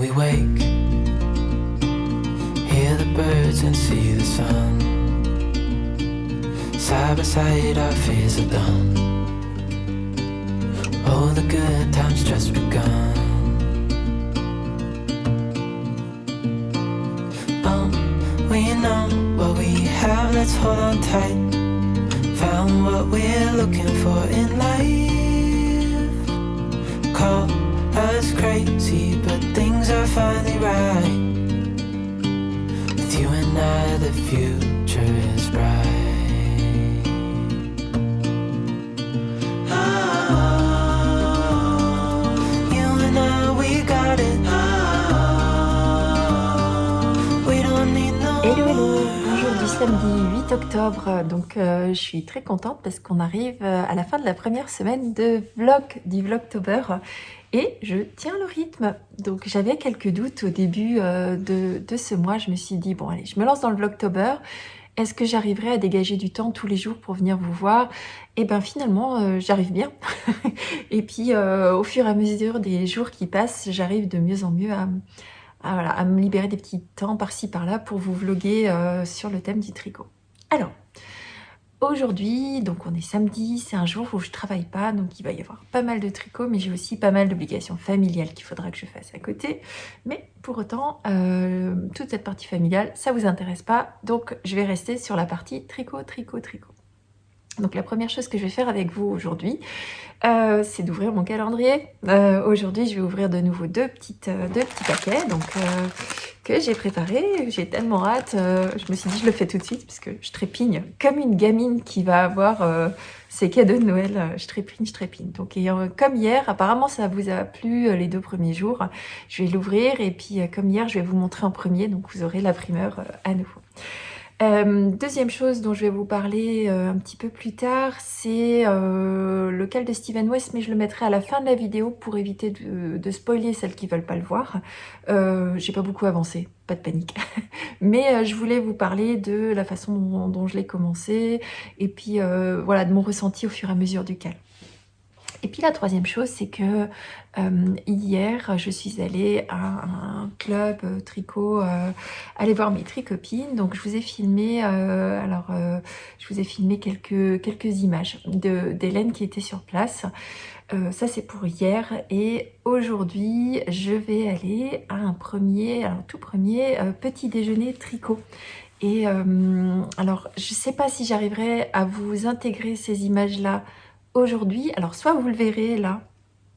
we wake, hear the birds and see the sun. Side by side our fears are done. Oh, the good times just begun. We know what we have, let's hold on tight. Found what we're looking for in life. Call us crazy, but things are finally right. With you and I, the future is bright. Oh, you and I, we got it. We don't need no. Hello, hello. Aujourd'hui samedi 8 octobre, donc je suis très contente parce qu'on arrive à la fin de la première semaine de du Vlogtober et je tiens le rythme. Donc j'avais quelques doutes au début de ce mois. Je me suis dit bon allez, je me lance dans le Vlogtober. Est-ce que j'arriverai à dégager du temps tous les jours pour venir vous voir? Et ben finalement j'arrive bien. Et puis au fur et à mesure des jours qui passent, j'arrive de mieux en mieux à me libérer des petits temps par-ci par-là pour vous vloguer sur le thème du tricot. Alors, aujourd'hui, donc on est samedi, c'est un jour où je travaille pas, donc il va y avoir pas mal de tricot, mais j'ai aussi pas mal d'obligations familiales qu'il faudra que je fasse à côté. Mais pour autant, toute cette partie familiale, ça vous intéresse pas, donc je vais rester sur la partie tricot. Donc la première chose que je vais faire avec vous aujourd'hui, c'est d'ouvrir mon calendrier. Aujourd'hui, je vais ouvrir de nouveau deux petits paquets donc, que j'ai préparés. J'ai tellement hâte. Je me suis dit, je le fais tout de suite parce que je trépigne comme une gamine qui va avoir ses cadeaux de Noël. Je trépigne. Donc, comme hier, apparemment, ça vous a plu les 2 premiers jours. Je vais l'ouvrir et puis, comme hier, je vais vous montrer en premier. Donc, vous aurez la primeur à nouveau. Deuxième chose dont je vais vous parler un petit peu plus tard, c'est le cal de Steven West, mais je le mettrai à la fin de la vidéo pour éviter de spoiler celles qui veulent pas le voir. J'ai pas beaucoup avancé, pas de panique. Mais je voulais vous parler de la façon dont je l'ai commencé et puis voilà, de mon ressenti au fur et à mesure du cal. Et puis la troisième chose, c'est que hier, je suis allée à un club tricot, aller voir mes tricopines. Donc je vous ai filmé, je vous ai filmé quelques images d'Hélène qui était sur place. Ça c'est pour hier. Et aujourd'hui, je vais aller à un tout premier petit déjeuner tricot. Et alors, je ne sais pas si j'arriverai à vous intégrer ces images-là aujourd'hui. Alors, soit vous le verrez là,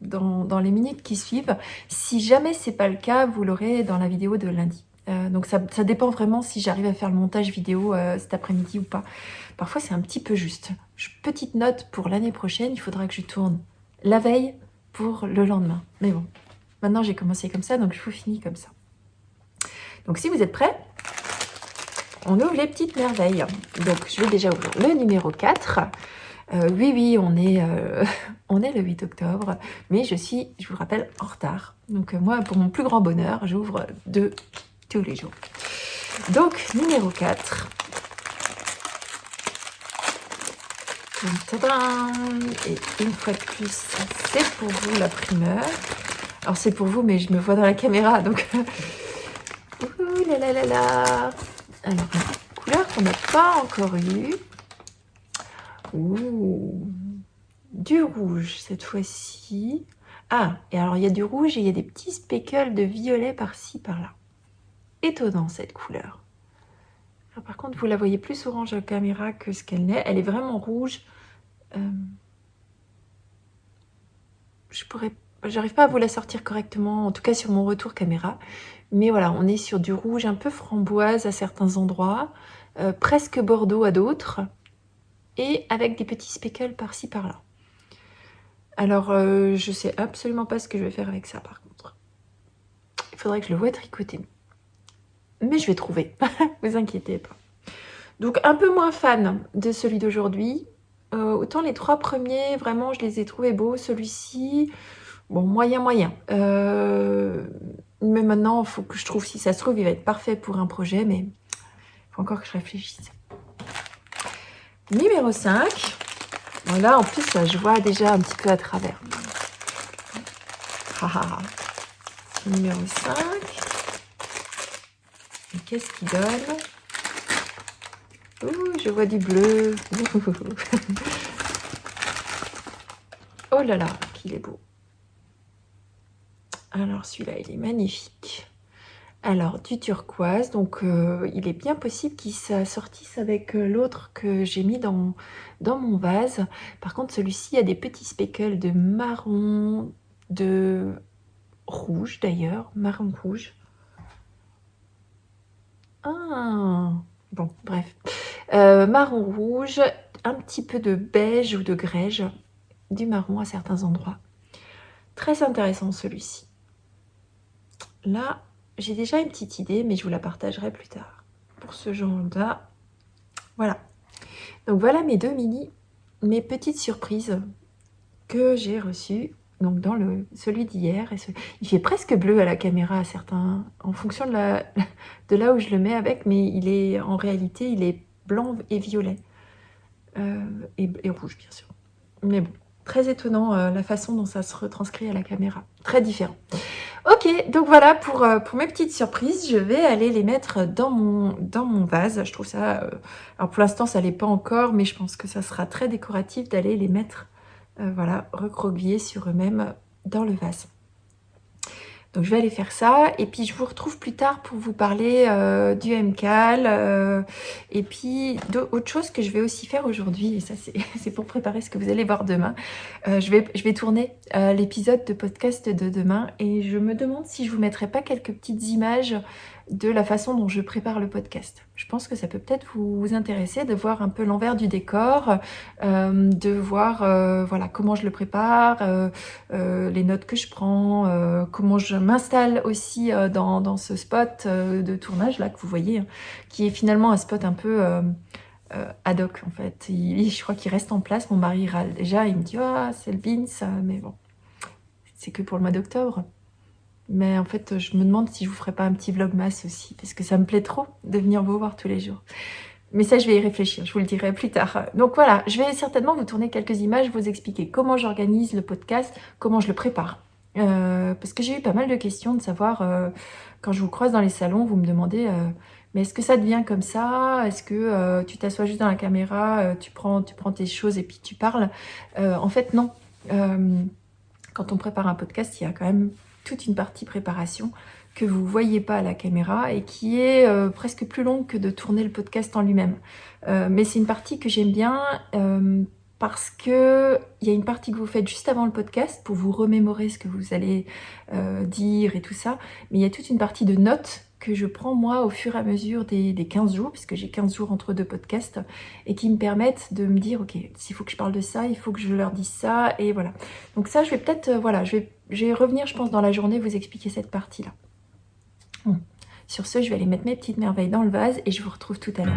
dans les minutes qui suivent. Si jamais c'est pas le cas, vous l'aurez dans la vidéo de lundi. Donc, ça dépend vraiment si j'arrive à faire le montage vidéo cet après-midi ou pas. Parfois, c'est un petit peu juste. Petite note pour l'année prochaine, il faudra que je tourne la veille pour le lendemain. Mais bon, maintenant j'ai commencé comme ça, donc je vous finis comme ça. Donc, si vous êtes prêts, on ouvre les petites merveilles. Donc, je vais déjà ouvrir le numéro 4. Oui, on est le 8 octobre, mais je vous rappelle, en retard. Donc, moi, pour mon plus grand bonheur, j'ouvre 2 tous les jours. Donc, numéro 4. Tadam! Et une fois de plus, c'est pour vous la primeur. Alors, c'est pour vous, mais je me vois dans la caméra, donc... Ouh là là là là! Alors, une couleur qu'on n'a pas encore eue. Ouh, du rouge cette fois-ci. Ah, et alors il y a du rouge et il y a des petits speckles de violet par-ci, par-là. Étonnant cette couleur. Alors, par contre, vous la voyez plus orange à la caméra que ce qu'elle n'est. Elle est vraiment rouge. J'arrive pas à vous la sortir correctement, en tout cas sur mon retour caméra. Mais voilà, on est sur du rouge un peu framboise à certains endroits, presque bordeaux à d'autres. Et avec des petits speckles par-ci par-là. Alors, je sais absolument pas ce que je vais faire avec ça par contre. Il faudrait que je le voie tricoter. Mais je vais trouver, vous inquiétez pas. Donc, un peu moins fan de celui d'aujourd'hui. Autant les 3 premiers, vraiment, je les ai trouvés beaux. Celui-ci, bon, moyen. Mais maintenant, il faut que je trouve, si ça se trouve, il va être parfait pour un projet, mais il faut encore que je réfléchisse. Numéro 5. Voilà, en plus, là, je vois déjà un petit peu à travers. Numéro 5. Et qu'est-ce qu'il donne? Ouh, je vois du bleu. Oh là là, qu'il est beau. Alors celui-là, il est magnifique. Alors du turquoise, donc il est bien possible qu'il s'assortisse avec l'autre que j'ai mis dans mon vase. Par contre, celui-ci a des petits speckles de marron, de rouge d'ailleurs, marron rouge. Ah, bon, bref. Marron rouge, un petit peu de beige ou de grège, du marron à certains endroits. Très intéressant celui-ci. Là, j'ai déjà une petite idée, mais je vous la partagerai plus tard. Pour ce genre-là, voilà. Donc voilà mes deux mes petites surprises que j'ai reçues. Donc dans celui d'hier, il fait presque bleu à la caméra à certains, en fonction de là où je le mets avec, mais en réalité, il est blanc et violet. Et rouge, bien sûr. Mais bon, très étonnant la façon dont ça se retranscrit à la caméra. Très différent. Ok, donc voilà pour mes petites surprises. Je vais aller les mettre dans mon vase. Je trouve ça... alors pour l'instant, ça l'est pas encore, mais je pense que ça sera très décoratif d'aller les mettre, voilà, recroquevillés sur eux-mêmes dans le vase. Donc je vais aller faire ça, et puis je vous retrouve plus tard pour vous parler du MCAL, et puis d'autres choses que je vais aussi faire aujourd'hui, et ça c'est pour préparer ce que vous allez voir demain. Je vais tourner l'épisode de podcast de demain, et je me demande si je vous mettrai pas quelques petites images de la façon dont je prépare le podcast. Je pense que ça peut peut-être vous intéresser de voir un peu l'envers du décor, de voir voilà, comment je le prépare, les notes que je prends, comment je m'installe aussi dans ce spot de tournage là que vous voyez, qui est finalement un spot un peu ad hoc en fait. Je crois qu'il reste en place. Mon mari râle déjà, il me dit « Ah, c'est le beans », mais bon, c'est que pour le mois d'octobre. Mais en fait, je me demande si je vous ferai pas un petit vlogmas aussi, parce que ça me plaît trop de venir vous voir tous les jours. Mais ça, je vais y réfléchir, je vous le dirai plus tard. Donc voilà, je vais certainement vous tourner quelques images, vous expliquer comment j'organise le podcast, comment je le prépare. Parce que j'ai eu pas mal de questions de savoir, quand je vous croise dans les salons, vous me demandez mais est-ce que ça devient comme ça? Est-ce que tu t'assois juste dans la caméra, tu prends tes choses et puis tu parles? En fait, non. Quand on prépare un podcast, il y a quand même toute une partie préparation que vous voyez pas à la caméra et qui est presque plus longue que de tourner le podcast en lui-même. Mais c'est une partie que j'aime bien parce que il y a une partie que vous faites juste avant le podcast pour vous remémorer ce que vous allez dire et tout ça. Mais il y a toute une partie de notes que je prends moi au fur et à mesure des 15 jours, puisque j'ai 15 jours entre deux podcasts, et qui me permettent de me dire, ok, s'il faut que je parle de ça, il faut que je leur dise ça, et voilà. Donc ça, je vais peut-être, voilà, je vais revenir, je pense, dans la journée, vous expliquer cette partie-là. Bon. Sur ce, je vais aller mettre mes petites merveilles dans le vase, et je vous retrouve tout à l'heure.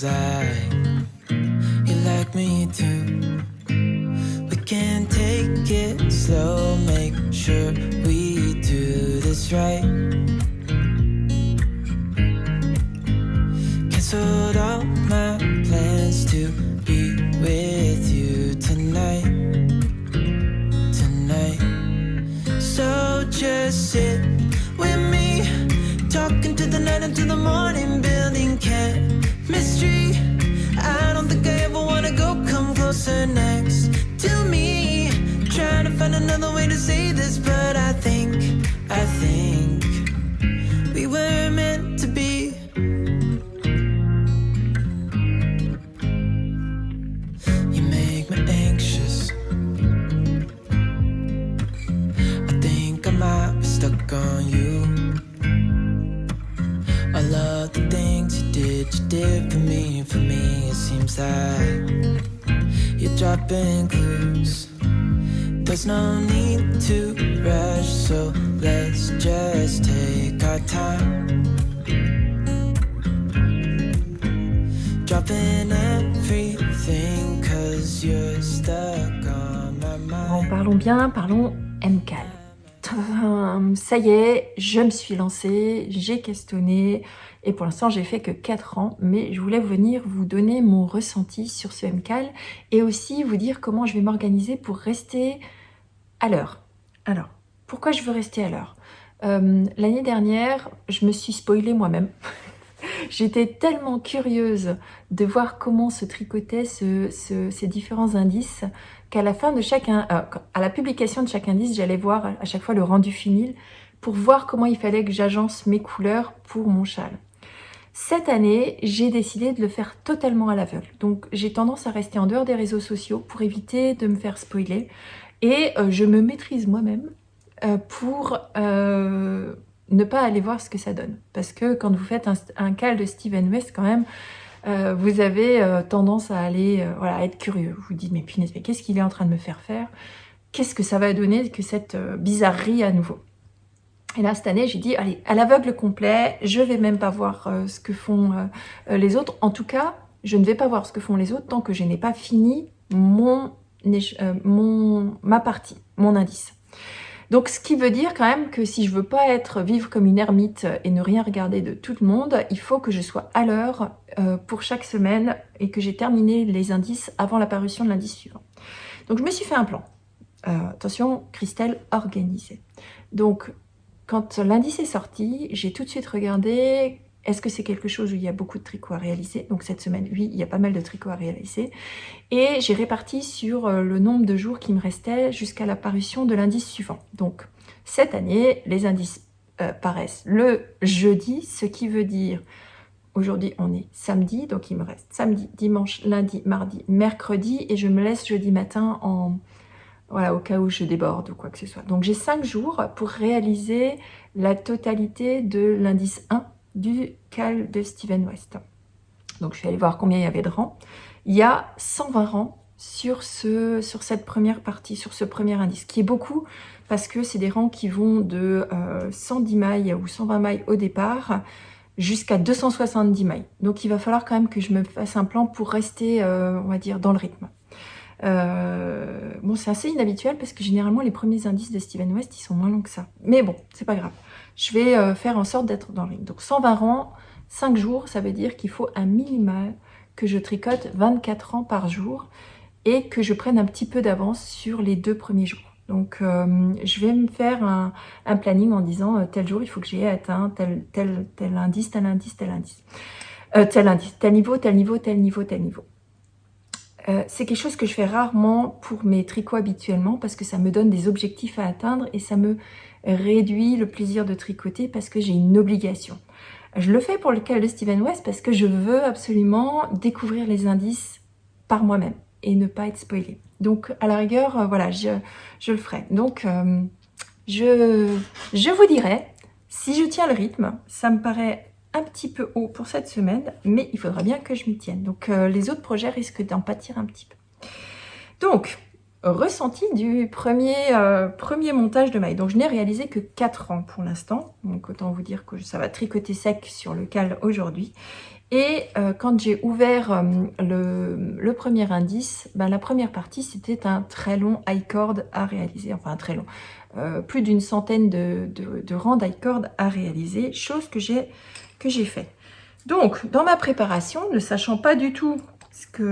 Like you like me too. We can take it slow, make sure we do this right. Canceled all my plans to be with you tonight. So just sit with me, talking to the night until the morning, building chemistry. I don't think I ever wanna go, come closer next to me. Trying to find another way to say this, but I think we were meant to be. You make me anxious. I think I might be stuck on you. I love the things you did for me, it seems like you're dropping clues. There's no need to rush, so let's just take our time. Dropping everything everything 'cause you're stuck on my Bon, mind. parlons bien, parlons MCAL. Ça y est, je me suis lancée, j'ai questionné et pour l'instant j'ai fait que 4 ans, mais je voulais venir vous donner mon ressenti sur ce MCAL et aussi vous dire comment je vais m'organiser pour rester à l'heure. Alors, pourquoi je veux rester à l'heure? L'année dernière, je me suis spoilée moi-même. J'étais tellement curieuse de voir comment se tricotaient ces différents indices qu'à la fin de à la publication de chaque indice, j'allais voir à chaque fois le rendu fini pour voir comment il fallait que j'agence mes couleurs pour mon châle. Cette année, j'ai décidé de le faire totalement à l'aveugle. Donc, j'ai tendance à rester en dehors des réseaux sociaux pour éviter de me faire spoiler. Et je me maîtrise moi-même pour ne pas aller voir ce que ça donne. Parce que quand vous faites un cal de Steven West, quand même, vous avez tendance à aller, voilà, à être curieux. Vous vous dites, mais punaise, mais qu'est-ce qu'il est en train de me faire faire? Qu'est-ce que ça va donner que cette bizarrerie à nouveau? Et là, cette année, j'ai dit, allez, à l'aveugle complet, je vais même pas voir ce que font les autres. En tout cas, je ne vais pas voir ce que font les autres tant que je n'ai pas fini ma partie, mon indice. Donc, ce qui veut dire quand même que si je veux pas vivre comme une ermite et ne rien regarder de tout le monde, il faut que je sois à l'heure pour chaque semaine et que j'ai terminé les indices avant la parution de l'indice suivant. Donc, je me suis fait un plan. Attention, Christelle organisée. Donc, quand l'indice est sorti, j'ai tout de suite regardé, est-ce que c'est quelque chose où il y a beaucoup de tricots à réaliser? Donc cette semaine, oui, il y a pas mal de tricots à réaliser. Et j'ai réparti sur le nombre de jours qui me restait jusqu'à la parution de l'indice suivant. Donc cette année, les indices paraissent le jeudi, ce qui veut dire, aujourd'hui on est samedi, donc il me reste samedi, dimanche, lundi, mardi, mercredi, et je me laisse jeudi matin voilà, au cas où je déborde ou quoi que ce soit. Donc j'ai 5 jours pour réaliser la totalité de l'indice 1 du cal de Steven West. Donc je suis allée voir combien il y avait de rangs. Il y a 120 rangs sur cette première partie, sur ce premier indice, qui est beaucoup parce que c'est des rangs qui vont de 110 mailles ou 120 mailles au départ jusqu'à 270 mailles. Donc il va falloir quand même que je me fasse un plan pour rester, on va dire, dans le rythme. Bon, c'est assez inhabituel parce que généralement les premiers indices de Steven West ils sont moins longs que ça, mais bon, c'est pas grave, je vais faire en sorte d'être dans le rythme. Donc 120 rangs, 5 jours, ça veut dire qu'il faut un minimal que je tricote 24 rangs par jour et que je prenne un petit peu d'avance sur les 2 premiers jours. Donc je vais me faire un planning en disant tel jour il faut que j'ai atteint tel indice, tel indice, tel indice, tel niveau, tel niveau, tel niveau, tel niveau. C'est quelque chose que je fais rarement pour mes tricots habituellement parce que ça me donne des objectifs à atteindre et ça me réduit le plaisir de tricoter parce que j'ai une obligation. Je le fais pour le cal de Steven West parce que je veux absolument découvrir les indices par moi-même et ne pas être spoilée. Donc à la rigueur, voilà, je le ferai. Donc je vous dirai si je tiens le rythme. Ça me paraît un petit peu haut pour cette semaine, mais il faudra bien que je m'y tienne. Donc les autres projets risquent d'en pâtir un petit peu. Donc, ressenti du premier montage de mailles. Donc je n'ai réalisé que 4 rangs pour l'instant. Donc autant vous dire que ça va tricoter sec sur le cal aujourd'hui. Et quand j'ai ouvert le premier indice, ben, la première partie c'était un très long I-cord à réaliser. Enfin un très long. Plus d'une centaine de rangs d'I-cord à réaliser. Chose que j'ai fait. Donc, dans ma préparation, ne sachant pas du tout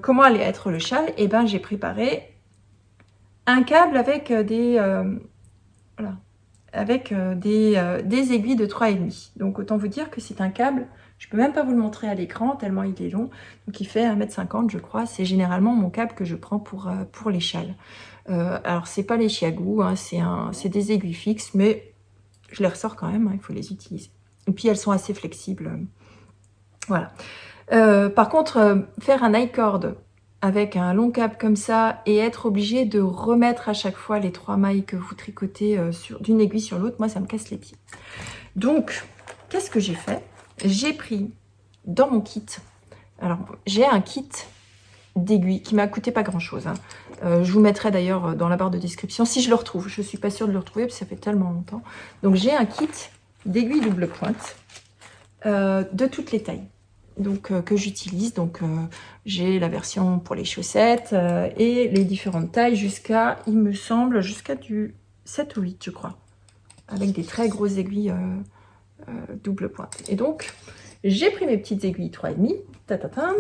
comment allait être le châle, et ben j'ai préparé un câble avec des aiguilles de 3,5. Donc, autant vous dire que c'est un câble, je peux même pas vous le montrer à l'écran, tellement il est long. Donc, il fait 1,50 m, je crois. C'est généralement mon câble que je prends pour les châles. Alors, c'est pas les chiagous, hein, c'est des aiguilles fixes, mais je les ressors quand même, hein, il faut les utiliser. Et puis elles sont assez flexibles. Voilà. Par contre, faire un I-cord avec un long câble comme ça et être obligé de remettre à chaque fois les 3 mailles que vous tricotez d'une aiguille sur l'autre, moi ça me casse les pieds. Donc, qu'est-ce que j'ai fait? J'ai pris dans mon kit, alors j'ai un kit d'aiguilles qui m'a coûté pas grand chose. Hein. Je vous mettrai d'ailleurs dans la barre de description si je le retrouve. Je suis pas sûre de le retrouver parce que ça fait tellement longtemps. Donc j'ai un kit d'aiguilles double pointe de toutes les tailles. donc que j'utilise. Donc j'ai la version pour les chaussettes et les différentes tailles jusqu'à, il me semble, jusqu'à du 7 ou 8 je crois, avec des très grosses aiguilles double pointe. Et donc j'ai pris mes petites aiguilles 3,5,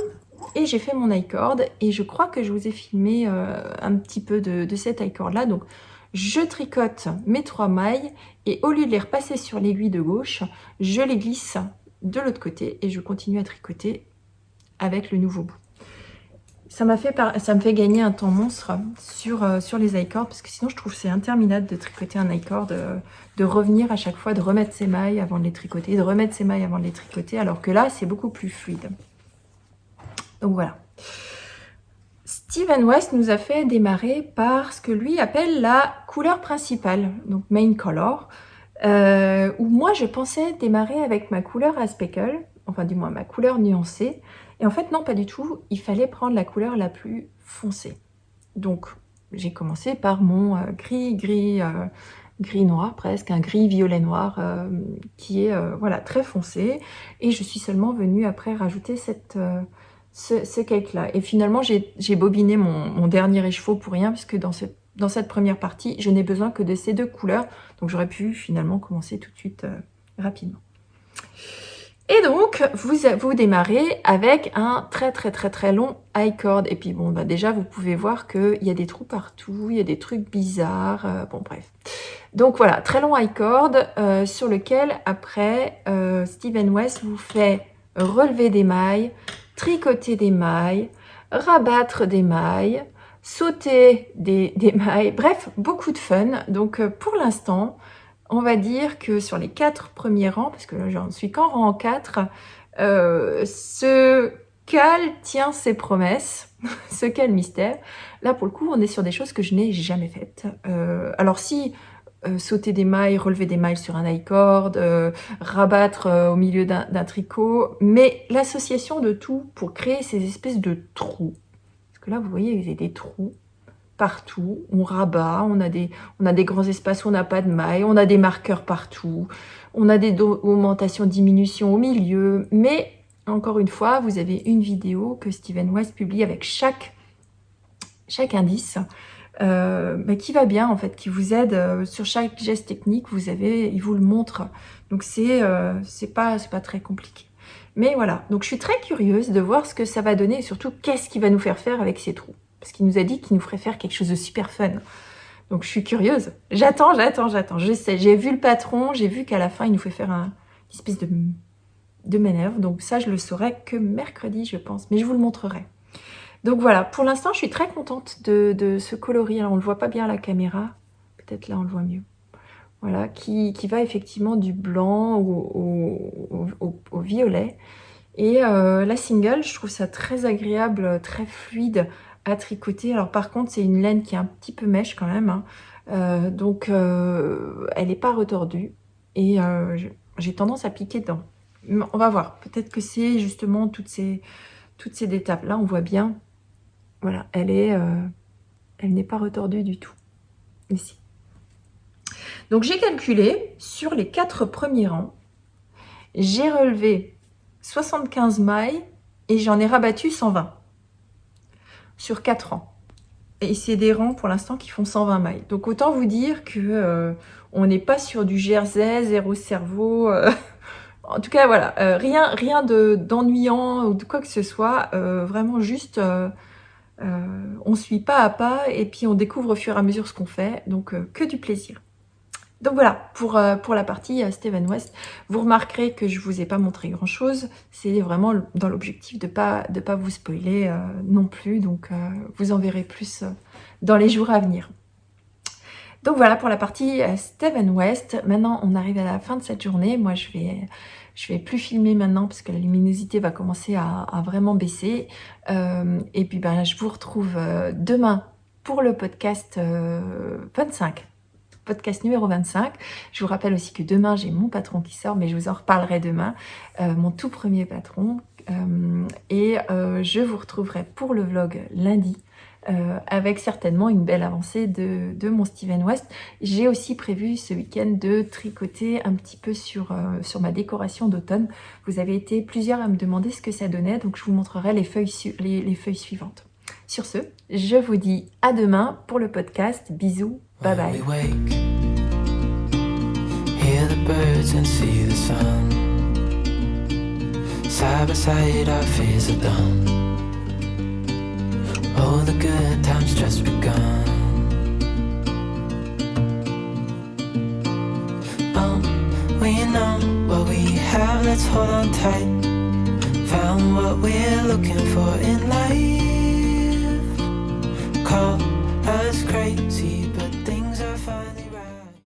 et j'ai fait mon I-cord, et je crois que je vous ai filmé un petit peu de cette I-cord là. Donc je tricote mes 3 mailles, et au lieu de les repasser sur l'aiguille de gauche, je les glisse de l'autre côté et je continue à tricoter avec le nouveau bout. Ça me fait gagner un temps monstre sur les I-cords, parce que sinon je trouve c'est interminable de tricoter un I-cord, de revenir à chaque fois, de remettre ses mailles avant de les tricoter, de remettre ses mailles avant de les tricoter, alors que là c'est beaucoup plus fluide. Donc voilà. Steven West nous a fait démarrer par ce que lui appelle la couleur principale, donc main color, où moi je pensais démarrer avec ma couleur à speckle, enfin du moins ma couleur nuancée, et en fait non, pas du tout, il fallait prendre la couleur la plus foncée. Donc j'ai commencé par mon gris noir presque, un gris violet noir qui est voilà, très foncé, et je suis seulement venue après rajouter ce cake là, et finalement j'ai bobiné mon dernier écheveau pour rien, puisque dans cette première partie je n'ai besoin que de ces 2 couleurs, donc j'aurais pu finalement commencer tout de suite rapidement. Et donc vous démarrez avec un très long I-cord, et puis bon bah déjà vous pouvez voir qu'il y a des trous partout, il y a des trucs bizarres, bon bref. Donc voilà, très long I-cord sur lequel après Steven West vous fait relever des mailles, tricoter des mailles, rabattre des mailles, sauter des mailles, bref, beaucoup de fun. Donc pour l'instant, on va dire que sur les 4 premiers rangs, parce que là j'en suis qu'en rang 4, ce cal tient ses promesses, ce cal mystère. Là pour le coup, on est sur des choses que je n'ai jamais faites. Alors si sauter des mailles, relever des mailles sur un I-cord, rabattre au milieu d'un tricot, mais l'association de tout pour créer ces espèces de trous. Parce que là, vous voyez, il y a des trous partout, on rabat, on a des grands espaces où on n'a pas de mailles, on a des marqueurs partout, on a des augmentations, diminutions au milieu, mais encore une fois, vous avez une vidéo que Steven West publie avec chaque indice, qui va bien en fait, qui vous aide sur chaque geste technique. Il vous le montre, donc c'est pas très compliqué. Mais voilà, donc je suis très curieuse de voir ce que ça va donner, et surtout qu'est-ce qu'il va nous faire avec ces trous, parce qu'il nous a dit qu'il nous ferait faire quelque chose de super fun. Donc je suis curieuse, j'attends, je sais, j'ai vu le patron, j'ai vu qu'à la fin il nous fait faire une espèce de manœuvre, donc ça je le saurai que mercredi je pense, mais je vous le montrerai. Donc voilà, pour l'instant, je suis très contente de ce coloris. Alors, on ne le voit pas bien à la caméra. Peut-être là, on le voit mieux. Voilà, qui va effectivement du blanc au violet. Et la single, je trouve ça très agréable, très fluide à tricoter. Alors, par contre, c'est une laine qui est un petit peu mèche quand même, hein. Donc, elle n'est pas retordue. Et j'ai tendance à piquer dedans. On va voir. Peut-être que c'est justement toutes ces étapes-là. On voit bien. Voilà, elle n'est pas retordue du tout, ici. Donc j'ai calculé, sur les 4 premiers rangs, j'ai relevé 75 mailles et j'en ai rabattu 120 sur 4 rangs. Et c'est des rangs pour l'instant qui font 120 mailles. Donc autant vous dire que on n'est pas sur du jersey, zéro cerveau. En tout cas, voilà, rien d'ennuyant ou de quoi que ce soit. Vraiment juste... on suit pas à pas et puis on découvre au fur et à mesure ce qu'on fait, donc que du plaisir. Donc voilà, pour la partie Steven West, vous remarquerez que je vous ai pas montré grand chose, c'est vraiment dans l'objectif de pas vous spoiler non plus, donc vous en verrez plus dans les jours à venir. Donc voilà pour la partie Steven West. Maintenant on arrive à la fin de cette journée, moi je vais plus filmer maintenant parce que la luminosité va commencer à vraiment baisser. Et puis ben, je vous retrouve demain pour le podcast 25. Podcast numéro 25. Je vous rappelle aussi que demain j'ai mon patron qui sort, mais je vous en reparlerai demain. Mon tout premier patron. Et je vous retrouverai pour le vlog lundi avec certainement une belle avancée de mon Steven West. J'ai aussi prévu ce week-end de tricoter un petit peu sur ma décoration d'automne. Vous avez été plusieurs à me demander ce que ça donnait, donc je vous montrerai les feuilles suivantes. Sur ce, je vous dis à demain pour le podcast. Bisous, bye bye. Hear the birds and see the sun. Side by side our fears are done. Oh, the good times just begun. We know what we have, let's hold on tight. Found what we're looking for in life. Call